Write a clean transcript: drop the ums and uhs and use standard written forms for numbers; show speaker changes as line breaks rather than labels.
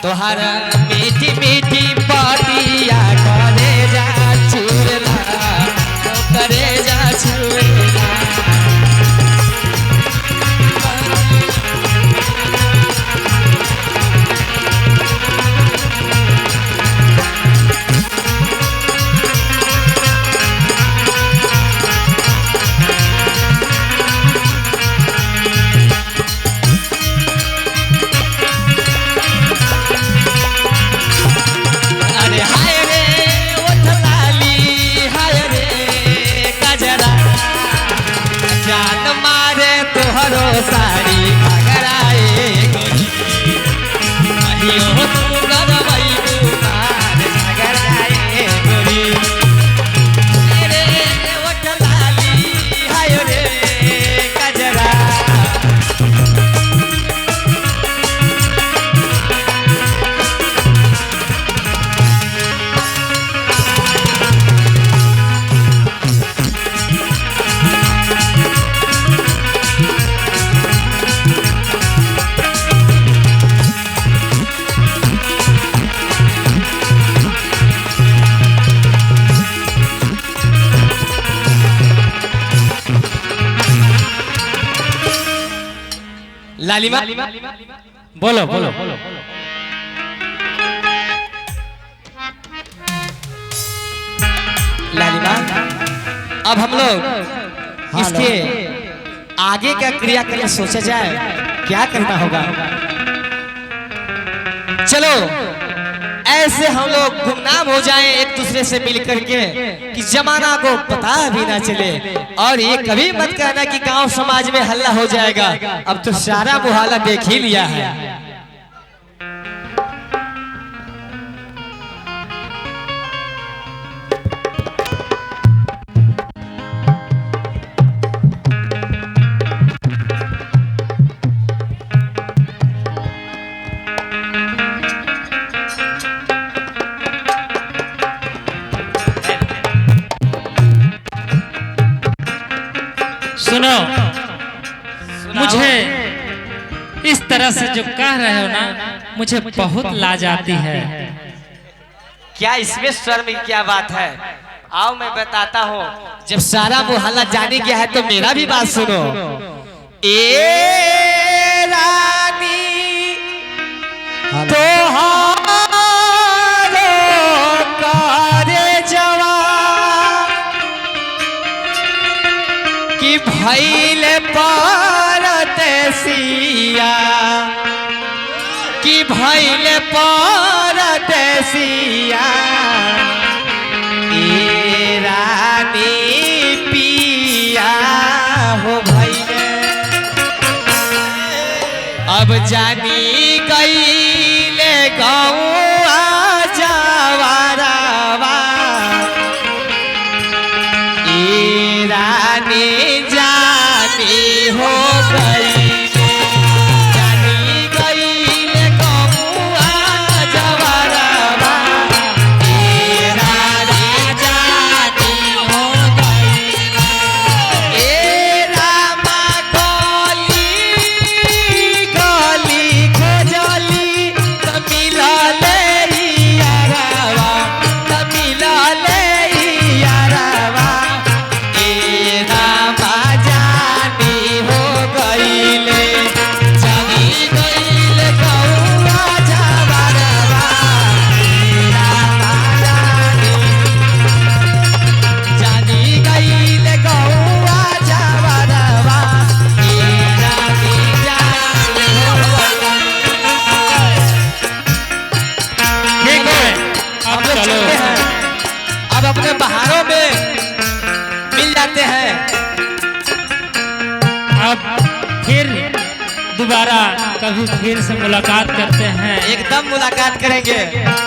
तोहर मीठी मीठी बातिया करे जा छुएला करे जा छुएला। साड़ी घगराए गोरी तू गरबई बुमार घगराए गोरी रे ओठ लाली हाय रे कजरा। लालिमा बोलो बोलो लालिमा, अब हम लोग इसके आगे का क्रियाक्रम सोचा जाए, क्या करना होगा। चलो ऐसे हम लोग गुमनाम हो जाएं एक दूसरे से मिलकर के कि जमाना को पता भी ना चले। और ये कभी मत कहना कि गांव समाज में हल्ला हो जाएगा, अब तो सारा मुहाला देख ही लिया है।
सुनो, मुझे इस तरह से जो कह रहे हो ना, मुझे बहुत लाज आती है।
क्या इसमें शर्म की क्या बात है? आओ मैं बताता हूँ। जब सारा मुहल्ला जाने गया है तो मेरा भी बात सुनो। ए रानी तोहारो करे जवा कि भइल परदेसिया कि भइल परदेसिया ए रानी पिया हो भइले अब जानी गईले गौआ जवारावा ए रानी जानी हो गई अपने बहारों में मिल जाते हैं।
अब फिर दोबारा कभी फिर से मुलाकात करते हैं,
एकदम मुलाकात करेंगे।